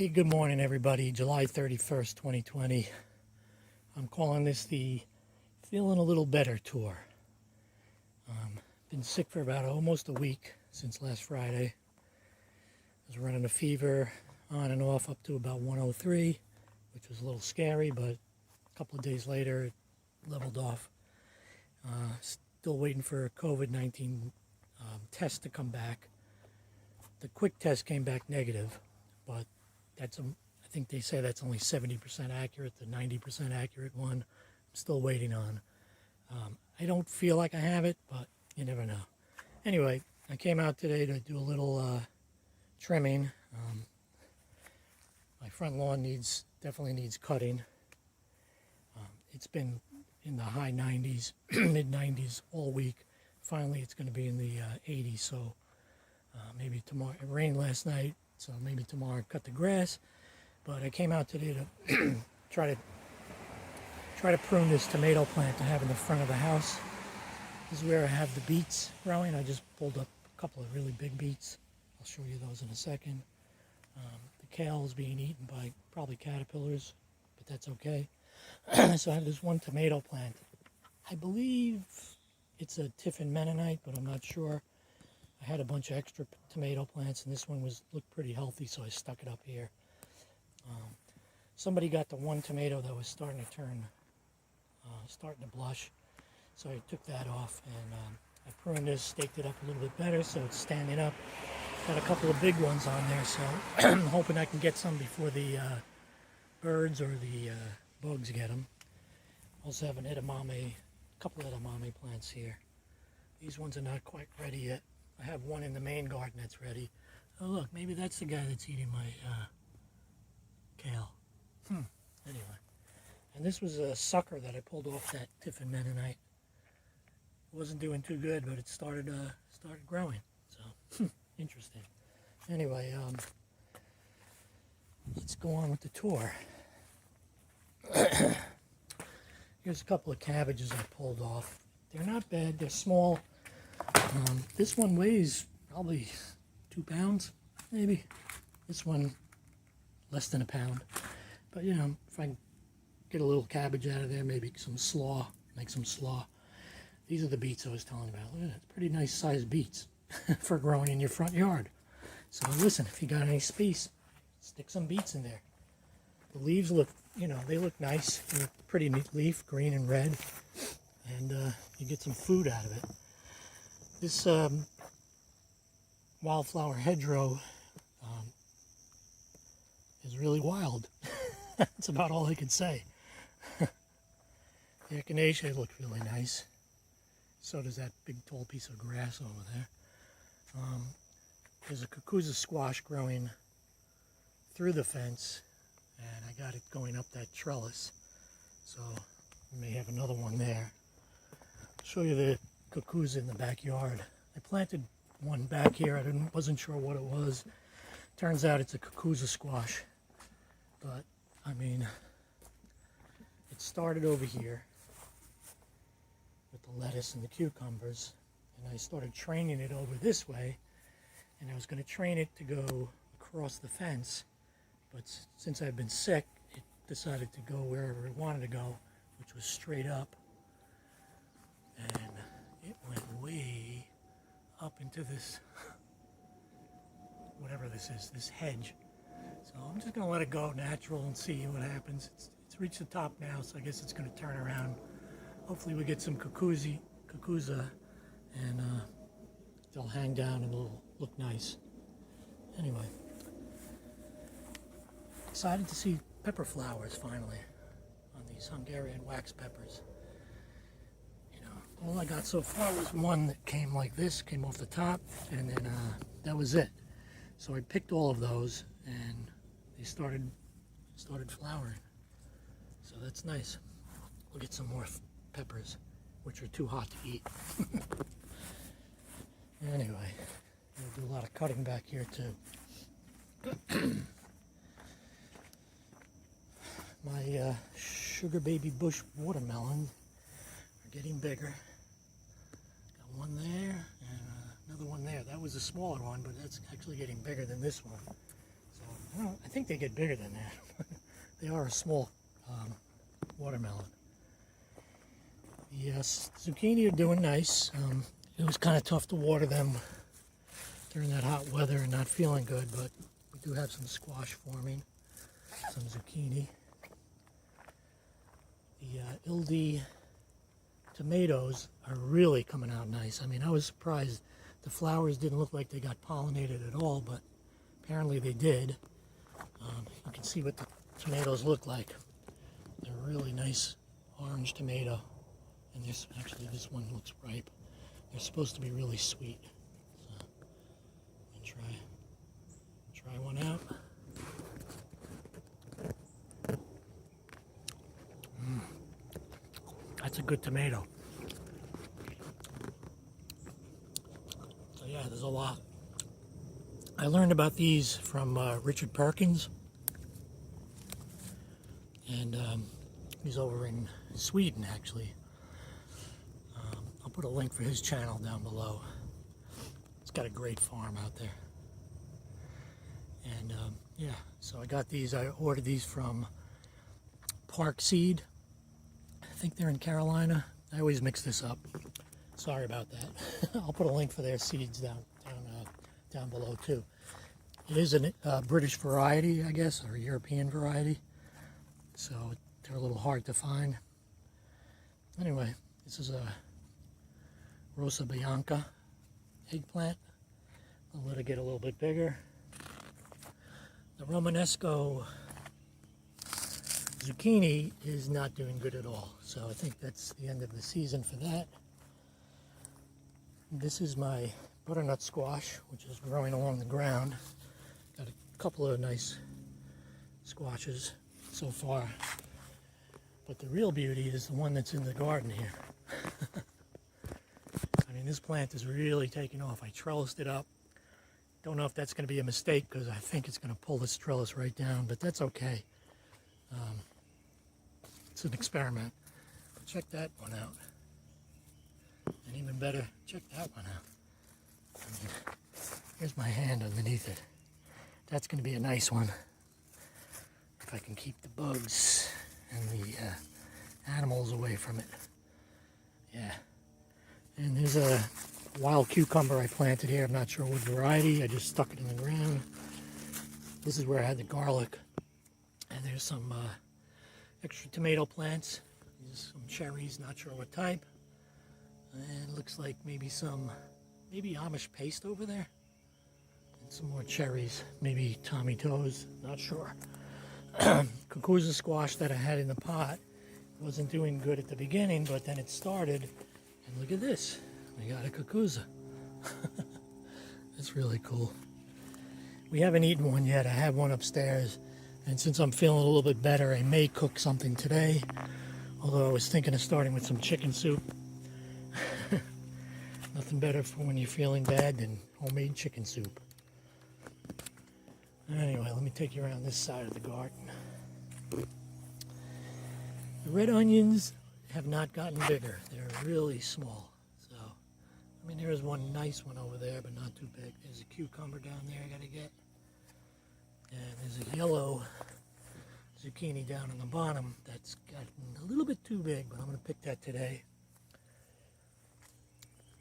Hey, good morning, everybody. July 31st, 2020. I'm calling this the Feeling a Little Better tour. Been sick for about almost a week since last Friday. I was running a fever on and off up to about 103, which was a little scary, but a couple of days later it leveled off. Still waiting for a COVID-19 test to come back. The quick test came back negative, but I think they say that's only 70% accurate. The 90% accurate one, I'm still waiting on. I don't feel like I have it, but you never know. Anyway, I came out today to do a little trimming. My front lawn definitely needs cutting. It's been in the high 90s, mid 90s all week. Finally, it's going to be in the 80s, so maybe tomorrow. It rained last night, so maybe tomorrow I cut the grass. But I came out today to try to prune this tomato plant I have in the front of the house. This is where I have the beets growing. I just pulled up a couple of really big beets. I'll show you those in a second. The kale is being eaten by probably caterpillars, but that's okay. So I have this one tomato plant. I believe it's a Tiffin Mennonite, but I'm not sure. I had a bunch of extra tomato plants, and this one looked pretty healthy, so I stuck it up here. Somebody got the one tomato that was starting to blush, so I took that off, and I pruned this, staked it up a little bit better, so it's standing up. Got a couple of big ones on there, so I'm hoping I can get some before the birds or the bugs get them. Also have a couple of edamame plants here. These ones are not quite ready yet. I have one in the main garden that's ready. Oh look, maybe that's the guy that's eating my kale. Anyway, and this was a sucker that I pulled off that Tiffin Mennonite. It wasn't doing too good, but it started growing. So interesting. Anyway, let's go on with the tour. Here's a couple of cabbages I pulled off. They're not bad. They're small. This one weighs probably 2 pounds, maybe. This one less than a pound. But you know, if I can get a little cabbage out of there, maybe some slaw, make some slaw. These are the beets I was telling you about. Look at that, pretty nice sized beets for growing in your front yard. So listen, if you got any space, stick some beets in there. The leaves look, they look nice. Pretty neat leaf, green and red. And you get some food out of it. This wildflower hedgerow is really wild. That's about all I can say. The echinacea looked really nice. So does that big tall piece of grass over there. There's a cucuzza squash growing through the fence, and I got it going up that trellis. So we may have another one there. I'll show you the cucuzza in the backyard. I planted one back here. I wasn't sure what it was. Turns out it's a cucuzza squash. But, I mean, it started over here with the lettuce and the cucumbers. And I started training it over this way. And I was going to train it to go across the fence. But since I've been sick, it decided to go wherever it wanted to go, which was straight up. And it went way up into this, whatever this is, this hedge. So I'm just going to let it go natural and see what happens. It's reached the top now, so I guess it's going to turn around. Hopefully we get some cucuzza, and they'll hang down and it'll look nice. Anyway, excited to see pepper flowers finally on these Hungarian wax peppers. All I got so far was one that came like this, came off the top, and then that was it. So I picked all of those, and they started flowering. So that's nice. We'll get some more peppers, which are too hot to eat. Anyway, we'll do a lot of cutting back here too. My sugar baby bush watermelon are getting bigger. One there and another one there. That was a smaller one, but that's actually getting bigger than this one. So I think they get bigger than that. They are a small watermelon. Yes, zucchini are doing nice. It was kind of tough to water them during that hot weather and not feeling good, but we do have some squash forming, some zucchini. The Ildi tomatoes are really coming out nice. I mean, I was surprised. The flowers didn't look like they got pollinated at all, but apparently they did. You can see what the tomatoes look like. They're really nice orange tomato. And this one looks ripe. They're supposed to be really sweet. So I'm gonna try one out. That's a good tomato. So yeah, there's a lot. I learned about these from Richard Perkins, and he's over in Sweden actually. I'll put a link for his channel down below. It's got a great farm out there. And yeah, so I got these. I ordered these from Park Seed. I think they're in Carolina. I always mix this up. Sorry about that. I'll put a link for their seeds down below too. It is a British variety, I guess, or a European variety. So they're a little hard to find. Anyway, this is a Rosa Bianca eggplant. I'll let it get a little bit bigger. The Romanesco zucchini is not doing good at all, so I think that's the end of the season for that. This is my butternut squash, which is growing along the ground. Got a couple of nice squashes so far, but the real beauty is the one that's in the garden here. I mean, this plant is really taking off. I trellised it up. Don't know if that's going to be a mistake because I think it's going to pull this trellis right down, but that's okay. It's an experiment. But check that one out. And even better, check that one out. I mean, here's my hand underneath it. That's going to be a nice one. If I can keep the bugs and the animals away from it. Yeah. And there's a wild cucumber I planted here. I'm not sure what variety. I just stuck it in the ground. This is where I had the garlic. And there's some extra tomato plants. There's some cherries, not sure what type. And it looks like maybe Amish paste over there. And some more cherries, maybe Tommy Toes, not sure. Cucuzza squash that I had in the pot wasn't doing good at the beginning, but then it started. And look at this, we got a cucuzza. That's really cool. We haven't eaten one yet. I have one upstairs. And since I'm feeling a little bit better, I may cook something today. Although I was thinking of starting with some chicken soup. Nothing better for when you're feeling bad than homemade chicken soup. Anyway, let me take you around this side of the garden. The red onions have not gotten bigger. They're really small. So, I mean, there is one nice one over there, but not too big. There's a cucumber down there I gotta get. And there's a yellow zucchini down on the bottom that's gotten a little bit too big, but I'm going to pick that today.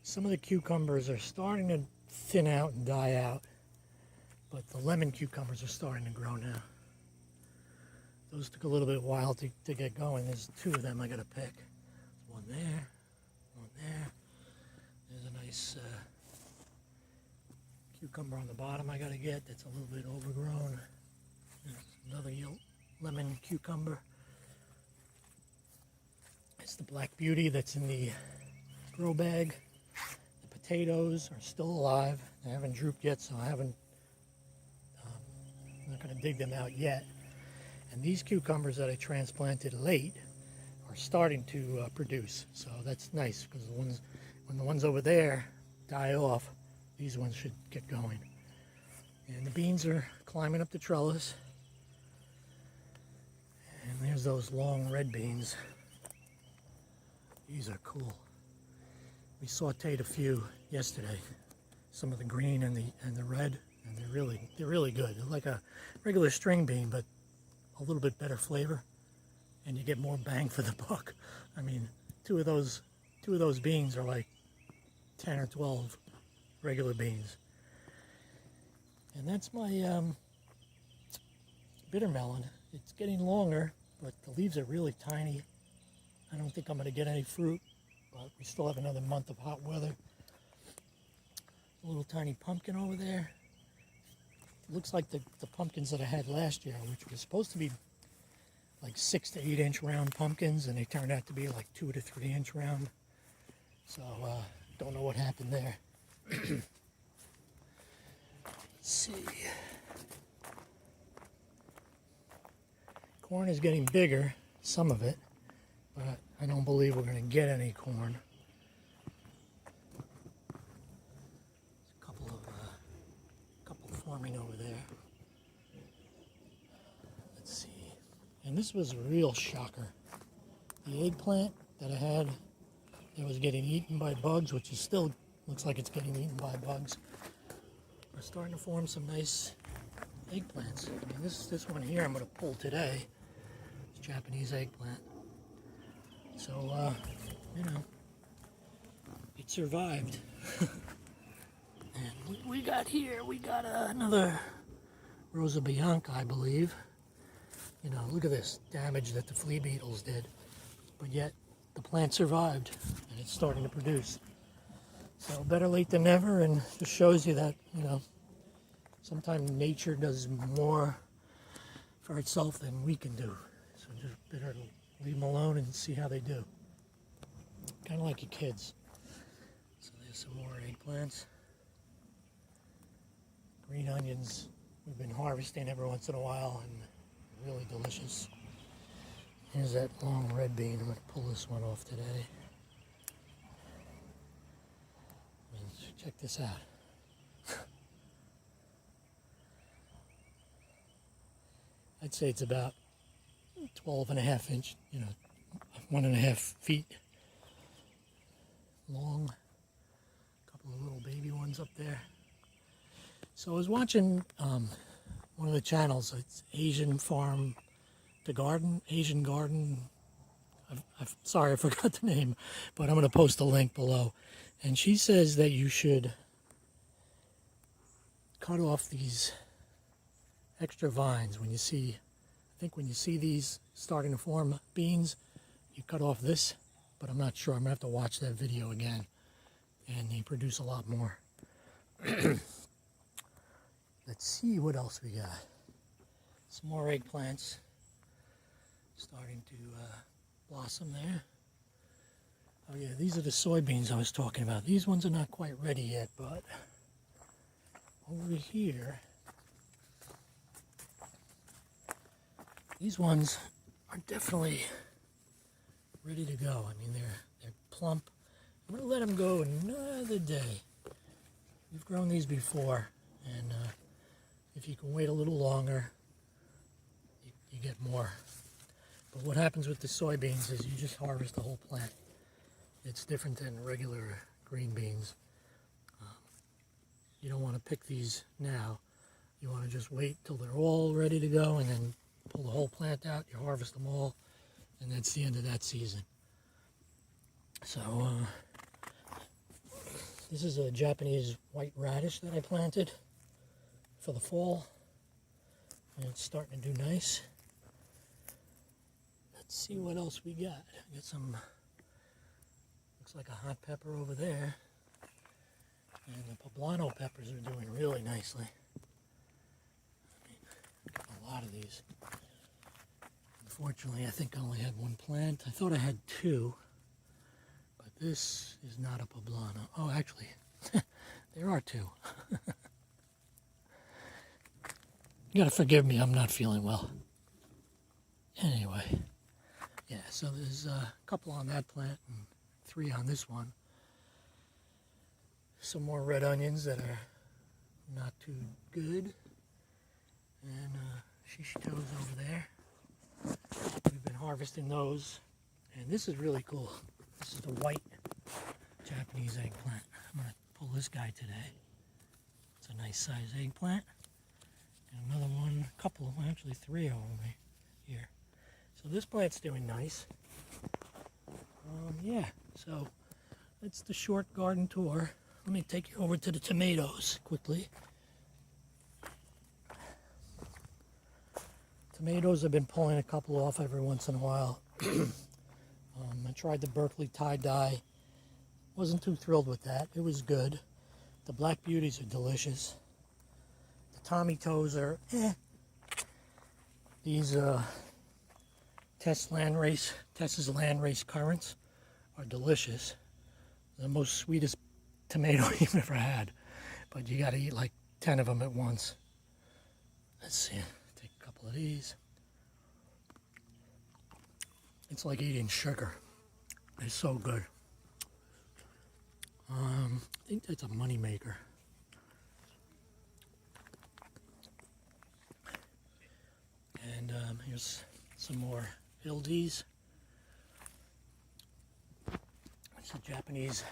Some of the cucumbers are starting to thin out and die out, but the lemon cucumbers are starting to grow now. Those took a little bit while to get going. There's two of them I got to pick. One there, one there. There's a nice cucumber on the bottom I got to get. That's a little bit overgrown. There's another lemon cucumber. It's the Black Beauty that's in the grow bag. The potatoes are still alive. They haven't drooped yet, so I'm not going to dig them out yet. And these cucumbers that I transplanted late are starting to produce. So that's nice because when the ones over there die off, these ones should get going. And the beans are climbing up the trellis. And there's those long red beans. These are cool. We sauteed a few yesterday. Some of the green and the red. and they're really good. They're like a regular string bean, but a little bit better flavor, and you get more bang for the buck. I mean, two of those beans are like 10 or 12 regular beans. And that's my bitter melon. It's getting longer, but the leaves are really tiny. I don't think I'm going to get any fruit, but we still have another month of hot weather. A little tiny pumpkin over there. It looks like the pumpkins that I had last year, which was supposed to be like 6 to 8 inch round pumpkins, and they turned out to be like 2 to 3 inch round. So don't know what happened there. Let's see. Corn is getting bigger, some of it, but I don't believe we're going to get any corn. There's a couple forming over there. Let's see. And this was a real shocker. The eggplant that I had that was getting eaten by bugs, which is still looks like it's getting eaten by bugs, are starting to form some nice eggplants. I mean, this one here I'm going to pull today. It's Japanese eggplant. So, you know, it survived. And we got another Rosa Bianca, I believe. You know, look at this damage that the flea beetles did. But yet, the plant survived, and it's starting to produce. So better late than never, and just shows you that, you know, sometimes nature does more for itself than we can do. So just better leave them alone and see how they do. Kind of like your kids. So there's some more eggplants. Green onions we've been harvesting every once in a while, and really delicious. Here's that long red bean. I'm going to pull this one off today. I mean, check this out. I'd say it's about 12.5 inch, you know, 1.5 feet long. A couple of little baby ones up there. So I was watching one of the channels. It's Asian Farm to Garden, Asian Garden. Sorry, I forgot the name, but I'm going to post a link below. And she says that you should cut off these extra vines when you see, I think when you see these starting to form beans, you cut off this, but I'm not sure. I'm going to have to watch that video again. And they produce a lot more. Let's see what else we got. Some more eggplants starting to blossom there. Oh yeah, these are the soybeans I was talking about. These ones are not quite ready yet, but over here, these ones are definitely ready to go. I mean, they're plump. I'm going to let them go another day. We've grown these before, and if you can wait a little longer, you get more. But what happens with the soybeans is you just harvest the whole plant. It's different than regular green beans. You don't want to pick these now. You want to just wait till they're all ready to go and then pull the whole plant out. You harvest them all, and that's the end of that season. So this is a Japanese white radish that I planted for the fall, and it's starting to do nice. Let's see what else we got. I got some, looks like a hot pepper over there, and the poblano peppers are doing really nicely. I mean, got a lot of these. Unfortunately, I think I only had one plant. I thought I had two, but this is not a poblano. Oh, actually, there are two. You gotta forgive me, I'm not feeling well. Anyway, yeah, so there's a couple on that plant and 3 on this one. Some more red onions that are not too good. And shishito's over there. We've been harvesting those. And this is really cool. This is the white Japanese eggplant. I'm gonna pull this guy today. It's a nice size eggplant. And another one, a couple of them, actually 3 of them here. So this plant's doing nice. Yeah, so that's the short garden tour. Let me take you over to the tomatoes quickly. Tomatoes, I've been pulling a couple off every once in a while. I tried the Berkeley tie-dye. Wasn't too thrilled with that. It was good. The Black Beauties are delicious. The Tommy Toes are These Tess's Landrace Currants are delicious. The most sweetest tomato you've ever had. But you gotta eat like 10 of them at once. Let's see, take a couple of these. It's like eating sugar. It's so good. I think that's a money maker. And here's some more Hildies. It's a Japanese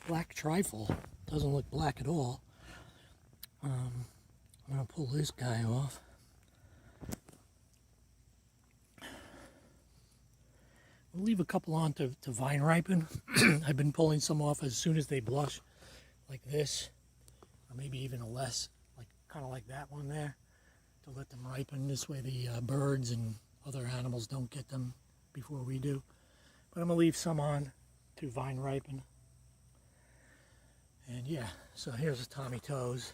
black trifle. Doesn't look black at all. I'm gonna pull this guy off. We'll leave a couple on to vine ripen. I've been pulling some off as soon as they blush, like this, or maybe even a less, like kind of like that one there, to let them ripen. This way the birds and other animals don't get them before we do. But I'm gonna leave some on to vine ripen. And yeah, so here's a Tommy Toes.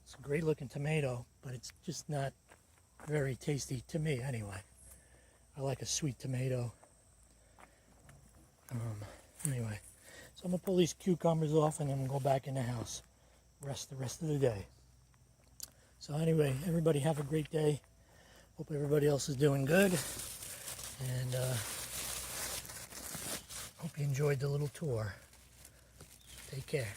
It's a great looking tomato, but it's just not very tasty to me anyway. I like a sweet tomato. Anyway, so I'm gonna pull these cucumbers off and then go back in the house. Rest the rest of the day. So anyway, everybody have a great day. Hope everybody else is doing good. And hope you enjoyed the little tour. Take care.